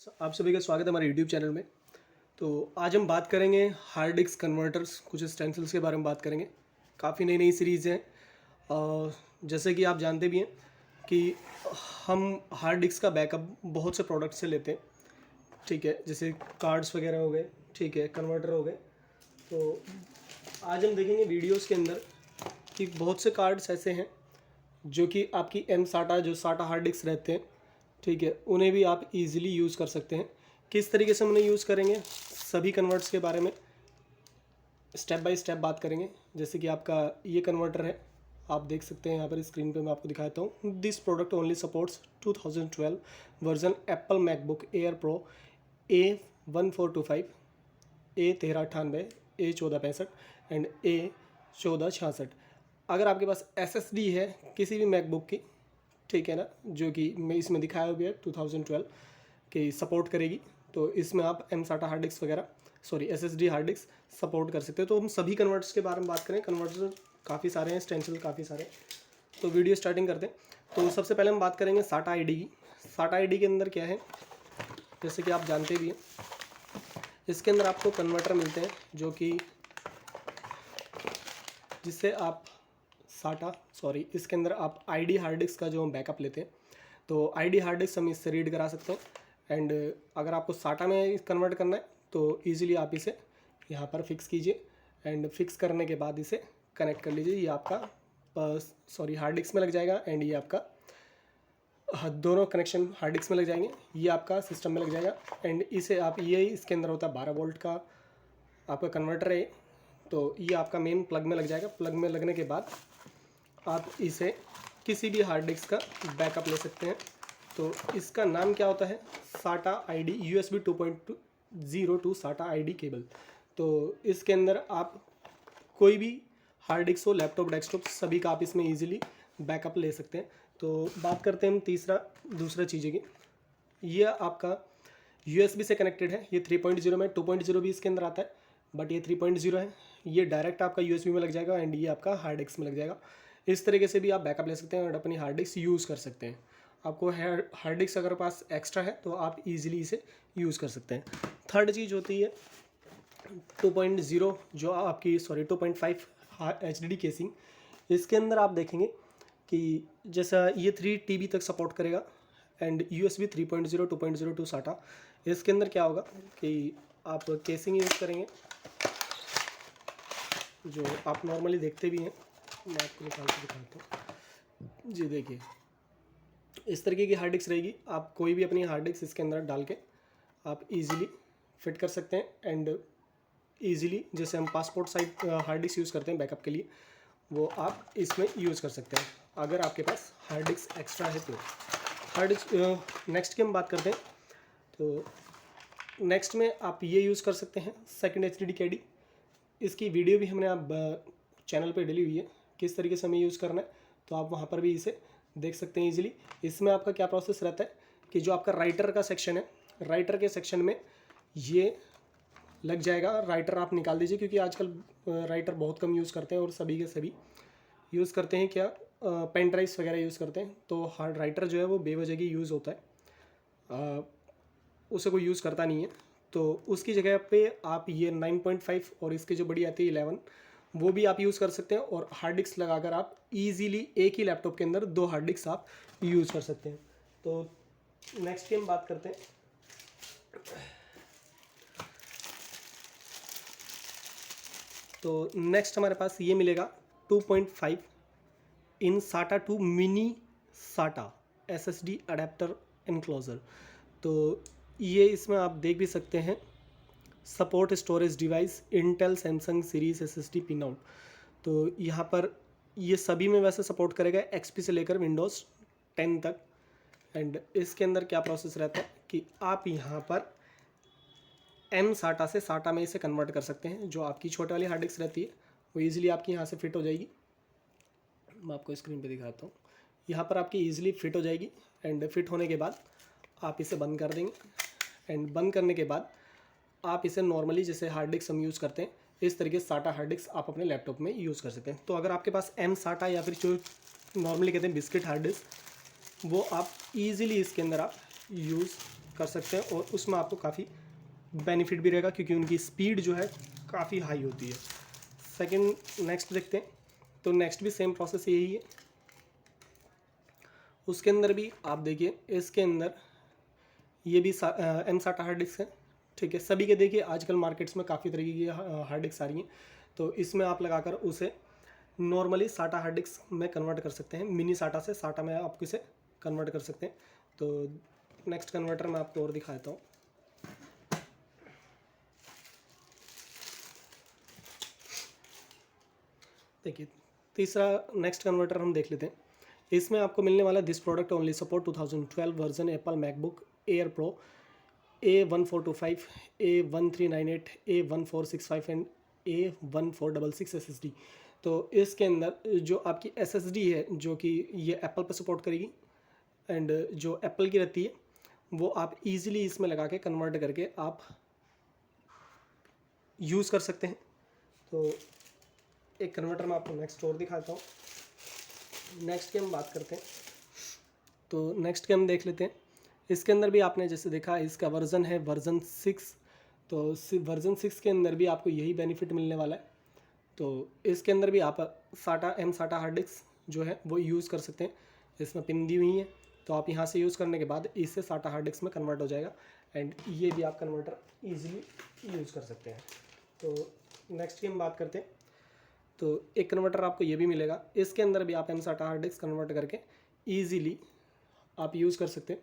आप सभी का स्वागत है हमारे यूट्यूब चैनल में। तो आज हम बात करेंगे हार्ड डिस्क कन्वर्टर्स, कुछ स्टेंसिल्स के बारे में बात करेंगे। काफ़ी नई नई सीरीज़ हैं। जैसे कि आप जानते भी हैं कि हम हार्ड डिस्क का बैकअप बहुत से प्रोडक्ट से लेते हैं, ठीक है। जैसे कार्ड्स वगैरह हो गए, ठीक है, कन्वर्टर हो गए। तो आज हम देखेंगे वीडियोस के अंदर कि बहुत से कार्ड्स ऐसे हैं जो कि आपकी एम साटा जो साटा हार्ड डिस्क रहते हैं, ठीक है, उन्हें भी आप इजीली यूज़ कर सकते हैं। किस तरीके से हम उन्हें यूज़ करेंगे, सभी कन्वर्ट्स के बारे में स्टेप बाय स्टेप बात करेंगे। जैसे कि आपका ये कन्वर्टर है, आप देख सकते हैं यहाँ पर स्क्रीन पे मैं आपको दिखाता हूँ। This product only supports 2012 version Apple MacBook air pro A1425, A1398, A1465 and A1466। अगर आपके पास SSD है किसी भी मैकबुक की, ठीक है ना, जो कि मैं इसमें दिखाया हुआ है 2012 की सपोर्ट करेगी, तो इसमें आप एम साटा हार्ड डिस्क वगैरह SSD हार्ड डिस्क सपोर्ट कर सकते हो। तो हम सभी कन्वर्टर्स के बारे में बात करें। कन्वर्टर काफ़ी सारे हैं, स्टेंसिल काफ़ी सारे हैं। तो वीडियो स्टार्टिंग करते हैं। तो सबसे पहले हम बात करेंगे साटा आईडी की। साटा आईडी के अंदर क्या है, जैसे कि आप जानते भी हैं, इसके अंदर आपको कन्वर्टर मिलते हैं जो कि जिससे आप इसके अंदर आप आईडी हार्ड डिस्क का जो हम बैकअप लेते हैं, तो आईडी हार्ड डिस्क हम इससे रीड करा सकते हैं। एंड अगर आपको साटा में कन्वर्ट करना है तो इजीली आप इसे यहाँ पर फिक्स कीजिए एंड फिक्स करने के बाद इसे कनेक्ट कर लीजिए। ये आपका हार्ड डिस्क में लग जाएगा एंड ये आपका दोनों कनेक्शन हार्ड डिस्क में लग जाएंगे, ये आपका सिस्टम में लग जाएगा। एंड इसे आप ये इसके अंदर होता है 12 वोल्ट का आपका कन्वर्टर है, तो ये आपका मेन प्लग में लग जाएगा। प्लग में लगने के बाद आप इसे किसी भी हार्ड डिस्क का बैकअप ले सकते हैं। तो इसका नाम क्या होता है, साटा आईडी USB 2.0 टू साटा आईडी केबल। तो इसके अंदर आप कोई भी हार्ड डिस्क हो, लैपटॉप, डेस्कटॉप, सभी का आप इसमें इजीली बैकअप ले सकते हैं। तो बात करते हैं हम दूसरा चीज़ें की। ये आपका USB से कनेक्टेड है, ये 3.0 में, 2.0 भी इसके अंदर आता है, बट ये 3.0 है। ये डायरेक्ट आपका USB में लग जाएगा एंड ये आपका हार्ड डिस्क में लग जाएगा। इस तरीके से भी आप बैकअप ले सकते हैं और अपनी हार्ड डिस्क यूज़ कर सकते हैं। आपको हार्ड डिस्क अगर पास एक्स्ट्रा है तो आप इजीली इसे यूज़ कर सकते हैं। थर्ड चीज़ होती है 2.0 जो आपकी 2.5 HDD केसिंग। इसके अंदर आप देखेंगे कि जैसा ये 3 TB तक सपोर्ट करेगा एंड USB 3.0 2.0 टू साटा। इसके अंदर क्या होगा कि आप केसिंग यूज़ करेंगे जो आप नॉर्मली देखते भी हैं। मैं आपको निकाल के दिखाता हूँ। जी देखिए, इस तरीके की हार्ड डिस्क रहेगी। आप कोई भी अपनी हार्ड डिस्क इसके अंदर डाल के आप इजीली फिट कर सकते हैं एंड इजीली जैसे हम passport size hard disk use करते हैं बैकअप के लिए, वो आप इसमें यूज़ कर सकते हैं अगर आपके पास हार्ड डिस्क एक्स्ट्रा है। तो हार्ड डिस्क नेक्स्ट की हम बात करते हैं। तो नेक्स्ट में आप ये यूज़ कर सकते हैं सेकंड HDD कैडी। इसकी वीडियो भी हमने आप चैनल पे डली हुई है, किस तरीके से हमें यूज़ करना है, तो आप वहाँ पर भी इसे देख सकते हैं इजीली। इसमें आपका क्या प्रोसेस रहता है कि जो आपका राइटर का सेक्शन है, राइटर के सेक्शन में ये लग जाएगा। राइटर आप निकाल दीजिए क्योंकि आजकल राइटर बहुत कम यूज़ करते हैं और सभी के सभी यूज़ करते हैं क्या, पेन ड्राइव्स वगैरह यूज़ करते हैं। तो हार्ड राइटर जो है वो बेवजह की यूज़ होता है, उसे कोई यूज़ करता नहीं है। तो उसकी जगह पे आप ये 9.5 और इसकी जो बड़ी आती है 11, वो भी आप यूज़ कर सकते हैं और हार्ड डिस्क लगाकर आप इजीली एक ही लैपटॉप के अंदर 2 हार्ड डिस्क आप यूज़ कर सकते हैं। तो नेक्स्ट की हम बात करते हैं। तो नेक्स्ट हमारे पास ये मिलेगा 2.5 इन साटा 2 मिनी साटा SSD अडेप्टर एनक्लोजर। तो ये इसमें आप देख भी सकते हैं, support storage device Intel Samsung series SSD pin out. तो यहाँ पर ये सभी में वैसे सपोर्ट करेगा, XP से लेकर विंडोज़ 10 तक। एंड इसके अंदर क्या प्रोसेस रहता है कि आप यहाँ पर एम साटा से साटा में इसे कन्वर्ट कर सकते हैं। जो आपकी छोटे वाली हार्ड डिस्क रहती है वो ईजिली आपकी यहाँ से फिट हो जाएगी। मैं आपको स्क्रीन पे दिखाता हूँ, यहाँ पर आपकी ईजिली फिट हो जाएगी एंड फिट होने के बाद आप इसे बंद कर देंगे एंड बंद करने के बाद आप इसे नॉर्मली जैसे हार्ड डिस्क हम यूज़ करते हैं इस तरीके से साटा हार्ड डिस्क आप अपने लैपटॉप में यूज़ कर सकते हैं। तो अगर आपके पास एम साटा या फिर जो नॉर्मली कहते हैं बिस्किट हार्ड डिस्क, वो आप इजीली इसके अंदर आप यूज़ कर सकते हैं और उसमें आपको काफ़ी बेनिफिट भी रहेगा क्योंकि उनकी स्पीड जो है काफ़ी हाई होती है। सेकंड, नेक्स्ट देखते हैं। तो नेक्स्ट भी सेम प्रोसेस यही है। उसके अंदर भी आप देखिए, इसके अंदर ये भी M SATA हार्ड डिस्क है, ठीक है। सभी के देखिए आजकल मार्केट्स में काफ़ी तरीके की हार्ड डिस्क आ रही हैं, तो इसमें आप लगाकर उसे नॉर्मली SATA हार्ड डिस्क में कन्वर्ट कर सकते हैं। मिनी SATA से SATA में आप इसे कन्वर्ट कर सकते हैं। तो नेक्स्ट कन्वर्टर मैं आपको और दिखाता हूँ। देखिए, तीसरा नेक्स्ट कन्वर्टर हम देख लेते हैं। इसमें आपको मिलने वाला this product only support 2012 version Apple MacBook air pro A1425, A1398, A1465 and A1466 SSD। तो इसके अंदर जो आपकी SSD है, जो कि ये एप्पल पर सपोर्ट करेगी, एंड जो एप्पल की रहती है वो आप इजीली इसमें लगा के कन्वर्ट करके आप यूज़ कर सकते हैं। तो एक कन्वर्टर मैं आपको नेक्स्ट और दिखाता हूँ। नेक्स्ट की हम बात करते हैं। तो नेक्स्ट के हम देख लेते हैं। इसके अंदर भी आपने जैसे देखा, इसका वर्ज़न है वर्ज़न 6। तो वर्ज़न 6 के अंदर भी आपको यही बेनिफिट मिलने वाला है। तो इसके अंदर भी आप M SATA हार्ड डिस्क जो है वो यूज़ कर सकते हैं। इसमें पिन दी हुई है, तो आप यहाँ से यूज़ करने के बाद इससे SATA हार्ड डिस्क में कन्वर्ट हो जाएगा, एंड ये भी आप कन्वर्टर ईजिली यूज़ कर सकते हैं। तो नेक्स्ट की हम बात करते हैं। तो एक कन्वर्टर आपको ये भी मिलेगा, इसके अंदर भी आप M SATA hard disk convert करके ईजिली आप यूज़ कर सकते हैं।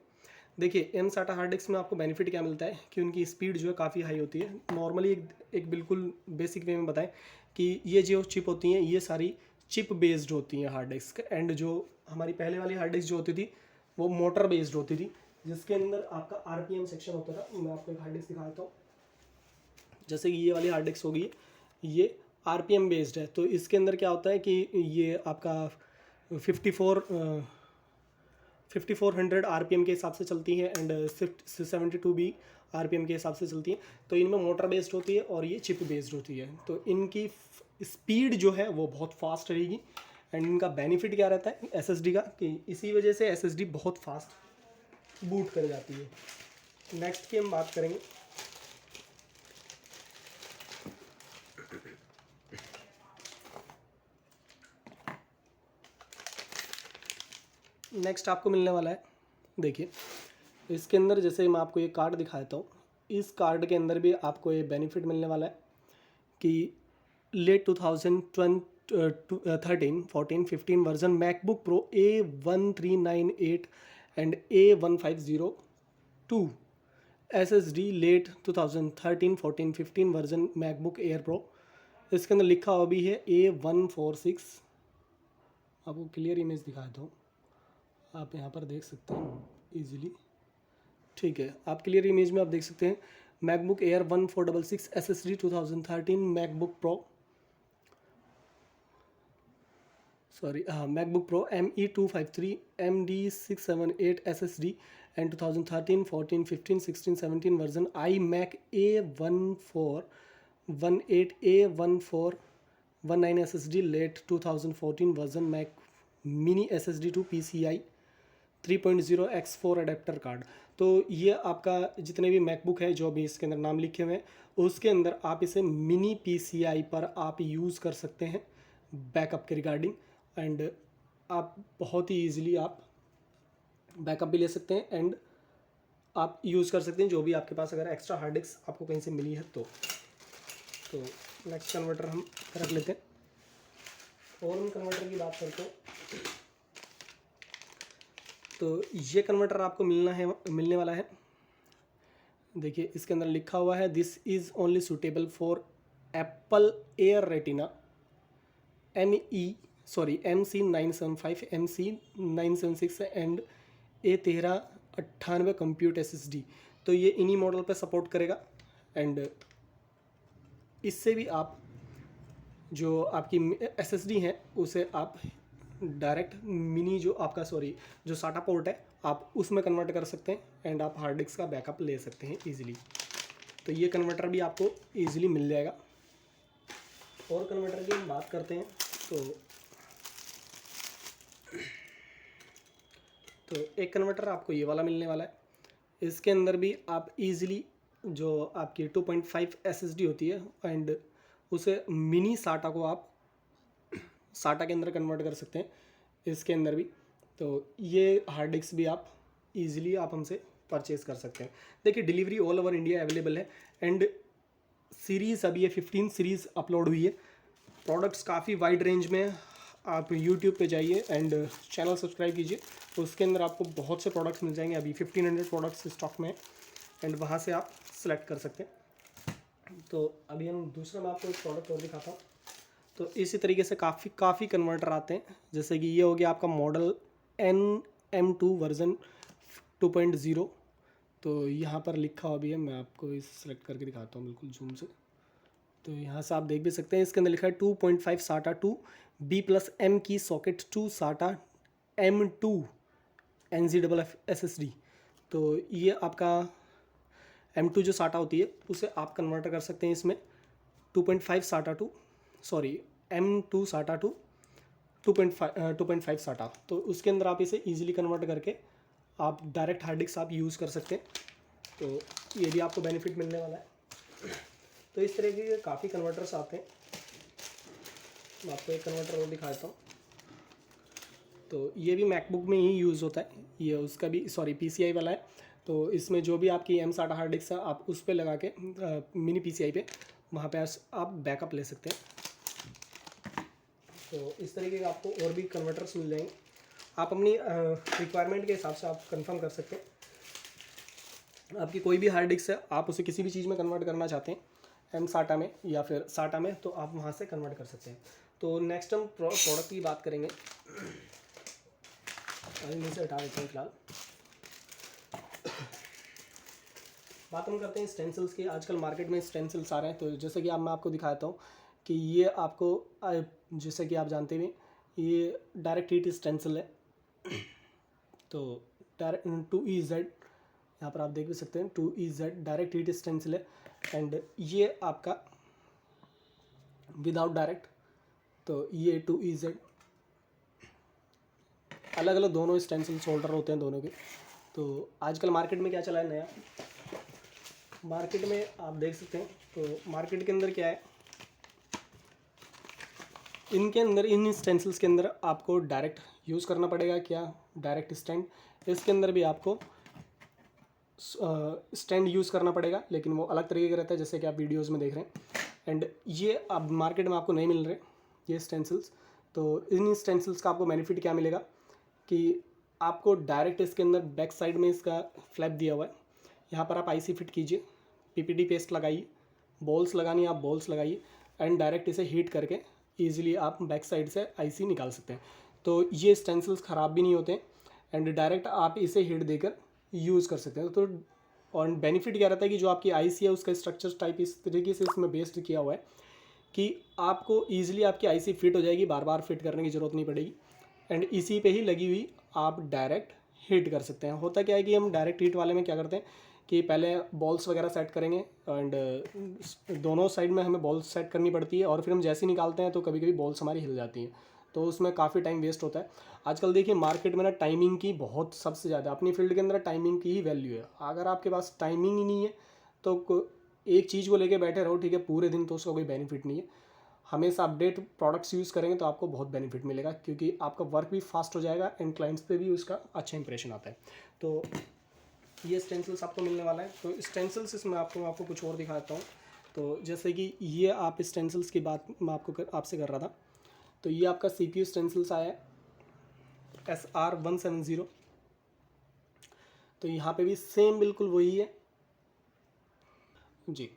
देखिए, M SATA हार्ड डिस्क में आपको बेनिफिट क्या मिलता है कि उनकी स्पीड जो है काफ़ी हाई होती है। नॉर्मली एक बिल्कुल बेसिक वे में बताएं कि ये जो चिप होती हैं ये सारी चिप बेस्ड होती हैं हार्ड डिस्क, एंड जो हमारी पहले वाली हार्ड डिस्क जो होती थी वो मोटर बेस्ड होती थी, जिसके अंदर आपका RPM सेक्शन होता था। मैं आपको एक हार्ड डिस्क दिखाता हूँ। जैसे कि ये वाली हार्ड डिस्क होगी, ये RPM बेस्ड है। तो इसके अंदर क्या होता है कि ये आपका 5400 RPM के हिसाब से चलती है, एंड 72 भी RPM के हिसाब से चलती है। तो इनमें मोटर बेस्ड होती है और ये चिप बेस्ड होती है। तो इनकी स्पीड जो है वो बहुत फास्ट रहेगी, एंड इनका बेनिफिट क्या रहता है SSD का, कि इसी वजह से SSD बहुत फास्ट बूट कर जाती है। नेक्स्ट की हम बात करेंगे। नेक्स्ट आपको मिलने वाला है, देखिए इसके अंदर जैसे मैं आपको ये कार्ड दिखाता हूँ, इस कार्ड के अंदर भी आपको ये बेनिफिट मिलने वाला है कि late 2013, 14, 15 version MacBook pro A1398 and A1502 SSD late 2013, 14, 15 version MacBook air pro. इसके अंदर लिखा हुआ भी है A146। आपको क्लियर इमेज दिखाता हूँ, आप यहाँ पर देख सकते हैं इजीली, ठीक है। आप क्लियर इमेज में आप देख सकते हैं MacBook Air 1466 SSD 2013 MacBook Pro, sorry हाँ, MacBook Pro ME253 MD678 SSD and 2013, 14, 15, 16, 17 version iMac A1418 A1419 SSD late 2014 version Mac mini SSD to PCI 3.0 X4 adapter card. तो ये आपका जितने भी मैकबुक है जो भी इसके अंदर नाम लिखे हुए हैं, उसके अंदर आप इसे मिनी PCI पर आप यूज़ कर सकते हैं बैकअप के रिगार्डिंग, एंड आप बहुत ही ईजिली आप बैकअप भी ले सकते हैं, एंड आप यूज़ कर सकते हैं जो भी आपके पास अगर एक्स्ट्रा हार्ड डिस्क आपको कहीं से मिली है तो नेक्स्ट कन्वर्टर हम रख लेते हैं और उन कन्वर्टर की बात करते हैं। तो ये कन्वर्टर आपको मिलने वाला है। देखिए इसके अंदर लिखा हुआ है this is only suitable for Apple air retina MC975 MC976 and A1398 compute SSD। तो ये इन्हीं मॉडल पे सपोर्ट करेगा, एंड इससे भी आप जो आपकी SSD है उसे आप डायरेक्ट मिनी जो SATA पोर्ट है आप उसमें कन्वर्ट कर सकते हैं, एंड आप हार्ड डिस्क का बैकअप ले सकते हैं इजीली। तो ये कन्वर्टर भी आपको इजीली मिल जाएगा। और कन्वर्टर की हम बात करते हैं तो एक कन्वर्टर आपको ये वाला मिलने वाला है। इसके अंदर भी आप इजीली जो आपकी 2.5 SSD होती है एंड उसे मिनी साटा को आप साटा के अंदर कन्वर्ट कर सकते हैं इसके अंदर भी। तो ये हार्ड डिस्क भी आप इजीली आप हमसे परचेज़ कर सकते हैं। देखिए delivery all over India available है एंड सीरीज़ अभी ये 15 सीरीज़ अपलोड हुई है। प्रोडक्ट्स काफ़ी वाइड रेंज में है। आप यूट्यूब पे जाइए एंड चैनल सब्सक्राइब कीजिए, तो उसके अंदर आपको बहुत से प्रोडक्ट्स मिल जाएंगे। अभी 1500 प्रोडक्ट्स स्टॉक में है एंड वहाँ से आप सेलेक्ट कर सकते हैं। तो अभी हम दूसरा मैं आपको एक प्रोडक्ट और दिखाता हूँ। तो इसी तरीके से काफ़ी कन्वर्टर आते हैं, जैसे कि ये हो गया आपका मॉडल NM2 वर्ज़न 2.0। तो यहाँ पर लिखा हुआ भी है, मैं आपको इस सेलेक्ट करके दिखाता हूँ बिल्कुल जूम से। तो यहाँ से आप देख भी सकते हैं, इसके अंदर लिखा है 2.5 साटा 2 B+M की सॉकेट 2 साटा M2 NZFF SSD। तो ये आपका M2 जो साटा होती है उसे आप कन्वर्ट कर सकते हैं इसमें 2.5 साटा 2 सॉरी M2 साटा 2 2.5 साटा। तो उसके अंदर आप इसे इजीली कन्वर्ट करके आप डायरेक्ट हार्ड डिस्क आप यूज़ कर सकते हैं। तो ये भी आपको बेनिफिट मिलने वाला है। तो इस तरह के काफ़ी कन्वर्टर्स आते हैं। मैं आपको एक कन्वर्टर और दिखाता हूँ। तो ये भी मैकबुक में ही यूज़ होता है, ये उसका भी सॉरी PCI वाला है। तो इसमें जो भी आपकी M SATA हार्ड डिस्क है आप उस पर लगा के मिनी PCI पे वहाँ पे आप बैकअप ले सकते हैं। तो इस तरीके के आपको और भी कन्वर्टर्स मिल जाएंगे, आप अपनी रिक्वायरमेंट के हिसाब से आप कंफर्म कर सकते हैं। आपकी कोई भी हार्ड डिस्क है, आप उसे किसी भी चीज़ में कन्वर्ट करना चाहते हैं M SATA में या फिर SATA में, तो आप वहाँ से कन्वर्ट कर सकते हैं। तो नेक्स्ट हम प्रोडक्ट की बात करेंगे। अभी से हटा देते हैं फिलहाल। बात हम करते हैं स्टेंसिल्स की। आजकल मार्केट में स्टेंसिल्स आ रहे हैं। तो जैसे कि अब मैं आपको दिखाता हूँ कि ये आपको जैसे कि आप जानते हैं ये डायरेक्ट हीट स्टेंसिल है। तो डायरेक्ट 2EZ यहाँ पर आप देख भी सकते हैं 2EZ डायरेक्ट हीट स्टेंसिल है एंड ये आपका विदाउट डायरेक्ट। तो ये 2EZ अलग अलग दोनों स्टेंसिल्स होल्डर होते हैं दोनों के। तो आजकल मार्केट में क्या चला है नया, मार्केट में आप देख सकते हैं। तो मार्केट के अंदर क्या है, इनके अंदर इन स्टेंसिल्स के अंदर आपको डायरेक्ट यूज़ करना पड़ेगा क्या, डायरेक्ट स्टैंड। इसके अंदर भी आपको स्टैंड यूज़ करना पड़ेगा, लेकिन वो अलग तरीके का रहता है जैसे कि आप वीडियोस में देख रहे हैं। एंड ये अब मार्केट में आपको नहीं मिल रहे ये स्टेंसिल्स। तो इन स्टेंसिल्स का आपको बेनिफिट क्या मिलेगा कि आपको डायरेक्ट इसके अंदर बैक साइड में इसका फ्लैप दिया हुआ है, यहाँ पर आप IC फिट कीजिए, PPT पेस्ट लगाइए, बॉल्स लगानी है आप बॉल्स लगाइए एंड डायरेक्ट इसे हीट करके ईजिली आप बैक साइड से IC निकाल सकते हैं। तो ये स्टेंसिल्स ख़राब भी नहीं होते एंड डायरेक्ट आप इसे हीट देकर यूज़ कर सकते हैं। तो और बेनिफिट क्या रहता है कि जो आपकी IC है उसका स्ट्रक्चर टाइप इस तरीके से इसमें बेस्ड किया हुआ है कि आपको ईजिली आपकी IC फिट हो जाएगी, बार बार फिट करने की ज़रूरत नहीं पड़ेगी एंड इसी पे ही लगी हुई आप डायरेक्ट हीट कर सकते हैं। होता क्या है कि हम डायरेक्ट हीट वाले में क्या करते हैं कि पहले बॉल्स वगैरह सेट करेंगे एंड दोनों साइड में हमें बॉल्स सेट करनी पड़ती है और फिर हम जैसे ही निकालते हैं तो कभी कभी बॉल्स हमारी हिल जाती हैं, तो उसमें काफ़ी टाइम वेस्ट होता है। आजकल देखिए मार्केट में ना टाइमिंग की बहुत सबसे ज़्यादा अपनी फील्ड के अंदर टाइमिंग की ही वैल्यू है। अगर आपके पास टाइमिंग ही नहीं है तो एक चीज़ को लेके बैठे रहो ठीक है पूरे दिन, तो उसका कोई बेनिफिट नहीं है। हमेशा अपडेट प्रोडक्ट्स यूज़ करेंगे तो आपको बहुत बेनिफिट मिलेगा, क्योंकि आपका वर्क भी फास्ट हो जाएगा एंड क्लाइंट्स पे भी उसका अच्छा इंप्रेशन आता है। तो ये स्टेंसिल्स आपको मिलने वाला है। तो स्टेंसिल्स इसमें आपको कुछ और दिखाता हूँ। तो जैसे कि ये आप स्टेंसिल्स की बात मैं आपसे कर रहा था। तो ये आपका CPU स्टेंसिल्स आया है SR170। तो यहाँ पे भी सेम बिल्कुल वही है जी।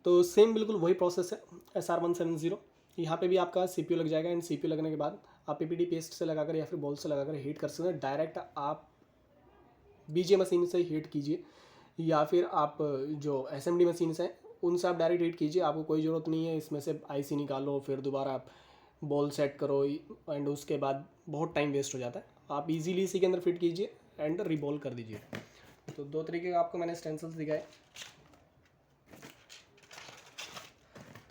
तो सेम बिल्कुल वही प्रोसेस है SR170। यहाँ पे भी आपका CPU लग जाएगा एंड CPU लगने के बाद आप PPT पेस्ट से लगाकर या फिर बॉल से लगाकर हीट कर सकते हैं। डायरेक्ट आप BJ मशीन से हीट कीजिए या फिर आप जो SMD मशीन हैं उनसे आप डायरेक्ट हीट कीजिए। आपको कोई ज़रूरत नहीं है इसमें से IC निकालो फिर दोबारा आप बॉल सेट करो एंड उसके बाद बहुत टाइम वेस्ट हो जाता है। आप इजीली इसी के अंदर फिट कीजिए एंड रिबॉल कर दीजिए। तो दो तरीके का आपको मैंने स्टेंसिल्स दिखाए।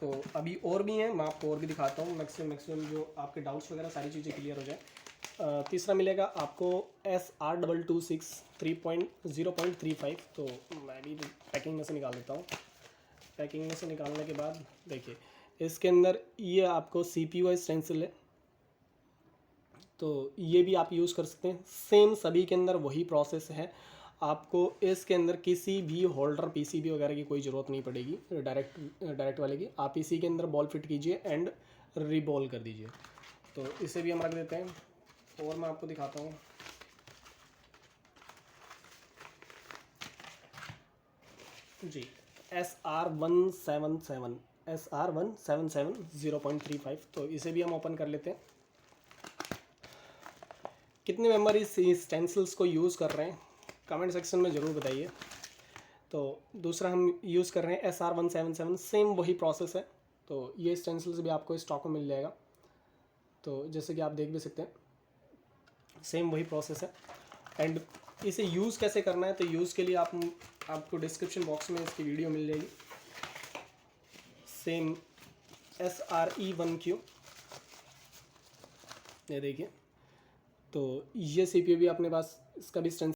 तो अभी और भी हैं, मैं आपको और भी दिखाता हूँ मैक्सिमम जो आपके डाउट्स वगैरह सारी चीज़ें क्लियर हो जाए। तीसरा मिलेगा आपको SR226 0.35। तो मैं भी पैकिंग में से निकाल देता हूँ। पैकिंग में से निकालने के बाद देखिए इसके अंदर ये आपको CPU स्टेंसिल है, तो ये भी आप यूज़ कर सकते हैं। सेम सभी के अंदर वही प्रोसेस है, आपको इसके अंदर किसी भी होल्डर PCB वगैरह की कोई ज़रूरत नहीं पड़ेगी। डायरेक्ट वाले की आप इसी के अंदर बॉल फिट कीजिए एंड रीबॉल कर दीजिए। तो इसे भी हम रख देते हैं और मैं आपको दिखाता हूँ। जी SR177 0.35। तो इसे भी हम ओपन कर लेते हैं। कितने मेंबर इस स्टेंसिल्स को यूज़ कर रहे हैं कमेंट सेक्शन में ज़रूर बताइए। तो दूसरा हम यूज़ कर रहे हैं SR177, सेम वही प्रोसेस है। तो ये स्टेंसिल्स भी आपको स्टॉक में मिल जाएगा। तो जैसे कि आप देख भी सकते हैं सेम वही प्रोसेस है। एंड इसे यूज़ कैसे करना है, तो यूज़ के लिए आपको डिस्क्रिप्शन बॉक्स में इसकी वीडियो मिल जाएगी। सेम SRE1Q, ये देखिए। तो ये CPU भी अपने पास, इसका भी स्ट्रेंथ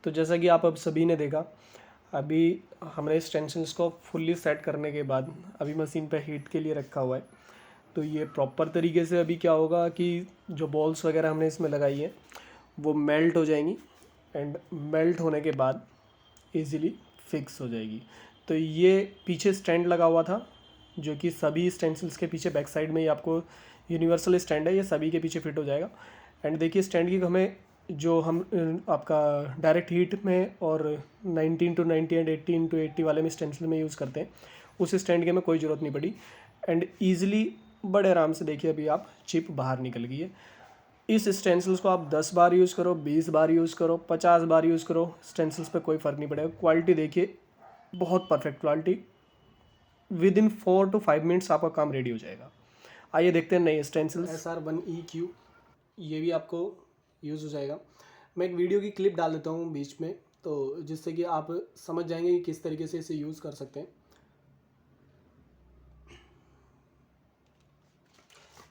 तो जैसा कि आप अब सभी ने देखा, अभी हमने स्टेंसिल्स को फुल्ली सेट करने के बाद अभी मशीन पे हीट के लिए रखा हुआ है। तो ये प्रॉपर तरीके से अभी क्या होगा कि जो बॉल्स वगैरह हमने इसमें लगाई है वो मेल्ट हो जाएंगी, एंड मेल्ट होने के बाद इजीली फिक्स हो जाएगी। तो ये पीछे स्टैंड लगा हुआ था, जो कि सभी स्टेंसिल्स के पीछे बैक साइड में ही आपको यूनिवर्सल स्टैंड है, ये सभी के पीछे फिट हो जाएगा। एंड देखिए स्टैंड की हमें जो हम आपका डायरेक्ट हीट में और 19 to 90 एंड 18 to 80 वाले में स्टेंसिल में यूज़ करते हैं, उस स्टैंड की हमें कोई ज़रूरत नहीं पड़ी। एंड ईजिली बड़े आराम से देखिए अभी आप चिप बाहर निकल गई है। इस स्टेंसिल्स को आप 10 बार यूज़ करो, 20 बार यूज़ करो, 50 बार यूज़ करो, स्टेंसिल्स पे कोई फ़र्क नहीं पड़ेगा। क्वालिटी देखिए बहुत perfect quality, with in 4 to 5 minutes आपका काम रेडी हो जाएगा। आइए देखते हैं नए स्टेंसिल्स। SR1EQ, ये भी आपको यूज़ हो जाएगा। मैं एक वीडियो की क्लिप डाल देता हूँ बीच में, तो जिससे कि आप समझ जाएंगे कि किस तरीके से इसे यूज़ कर सकते हैं।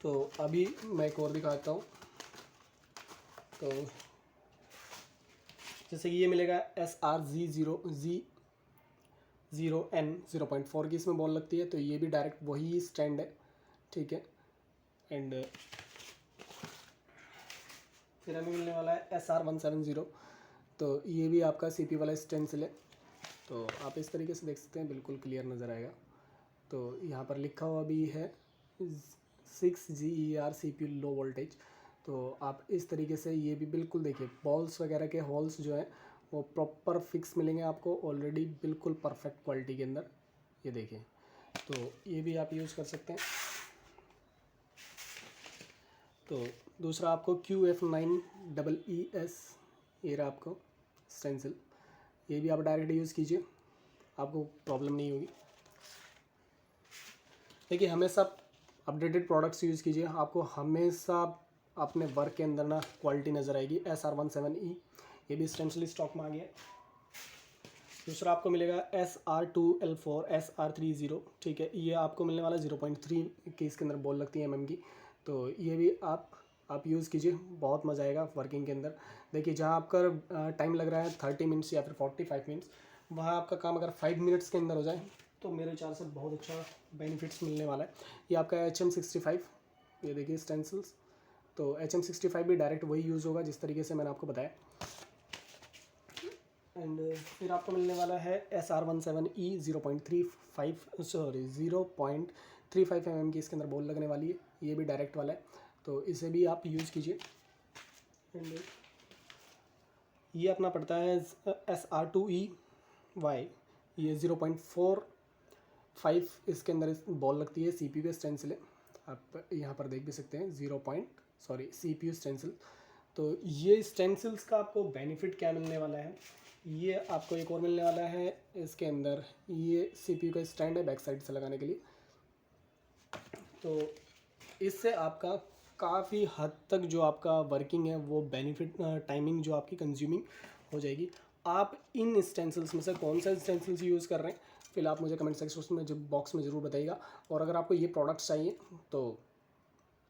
तो अभी मैं एक और दिखाता हूँ। तो जैसे कि ये मिलेगा SRZ0N 0.4 की इसमें बॉल लगती है, तो ये भी डायरेक्ट वही स्टैंड है, ठीक है। एंड फिर हमें मिलने वाला है SR170, तो ये भी आपका CPU वाला स्टेंसिल है। तो आप इस तरीके से देख सकते हैं, बिल्कुल क्लियर नज़र आएगा। तो यहाँ पर लिखा हुआ भी है 6GER CPU लो वोल्टेज। तो आप इस तरीके से ये भी बिल्कुल देखिए, बॉल्स वगैरह के होल्स जो है वो प्रॉपर फिक्स मिलेंगे आपको ऑलरेडी, बिल्कुल परफेक्ट क्वालिटी के अंदर, ये देखिए। तो ये भी आप यूज़ कर सकते हैं। तो दूसरा आपको QF9EES, ये रहा आपको स्टेंसिल, ये भी आप डायरेक्ट यूज़ कीजिए, आपको प्रॉब्लम नहीं होगी। देखिए हमेशा अपडेटेड प्रोडक्ट्स यूज़ कीजिए, आपको हमेशा अपने वर्क के अंदर ना क्वालिटी नज़र आएगी। SR17E, ये भी स्टेंसिल स्टॉक में आ गया। दूसरा आपको मिलेगा SR2L4 SR30, ठीक है। ये आपको मिलने वाला 0.3 की इसके अंदर बॉल लगती है mm की। तो ये भी आप यूज़ कीजिए, बहुत मज़ा आएगा वर्किंग के अंदर। देखिए जहाँ आपका टाइम लग रहा है 30 मिनट्स या फिर 45 मिनट्स, वहाँ आपका काम अगर 5 मिनट्स के अंदर हो जाए तो मेरे विचार से बहुत अच्छा बेनिफिट्स मिलने वाला है। ये आपका HM65, ये देखिए स्टेंसिल्स। तो HM65 भी डायरेक्ट वही यूज़ होगा जिस तरीके से मैंने आपको बताया। एंड फिर आपको मिलने वाला है SR17E 0.35 mm की इसके अंदर बॉल लगने वाली है, ये भी डायरेक्ट वाला है, तो इसे भी आप यूज़ कीजिए। एंड ये अपना पड़ता है SR2EY, ये 0.45 इसके अंदर बॉल लगती है, CPU के स्टेंसिल है, आप यहाँ पर देख भी सकते हैं, CPU स्टेंसिल। तो ये स्टेंसिल्स का आपको बेनिफिट क्या मिलने वाला है, ये आपको एक और मिलने वाला है। इसके अंदर ये CPU का स्टैंड है बैक साइड से लगाने के लिए, तो इससे आपका काफ़ी हद तक जो आपका वर्किंग है वो बेनिफिट, टाइमिंग जो आपकी कंज्यूमिंग हो जाएगी। आप इन स्टेंसिल्स में से कौन सा स्टेंसिल्स यूज़ कर रहे हैं, फिर आप मुझे कमेंट सेक्शन में बॉक्स में ज़रूर बताइएगा। और अगर आपको ये प्रोडक्ट्स चाहिए तो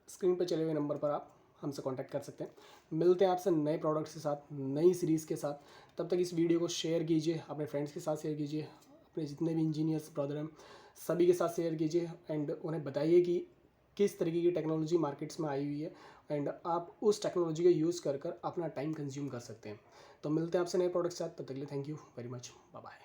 स्क्रीन पर चले हुए नंबर पर आप हमसे कांटेक्ट कर सकते हैं। मिलते हैं आपसे नए प्रोडक्ट्स के साथ, नई सीरीज़ के साथ। तब तक इस वीडियो को शेयर कीजिए, अपने फ्रेंड्स के साथ शेयर कीजिए, अपने जितने भी इंजीनियर्स ब्रदर हैं सभी के साथ शेयर कीजिए, एंड उन्हें बताइए कि किस तरीके की टेक्नोलॉजी मार्केट्स में आई हुई है, एंड आप उस टेक्नोलॉजी को यूज़ कर अपना टाइम कंज्यूम कर सकते हैं। तो मिलते हैं आपसे नए प्रोडक्ट्स के साथ, तब तक के लिए thank you very much, bye bye.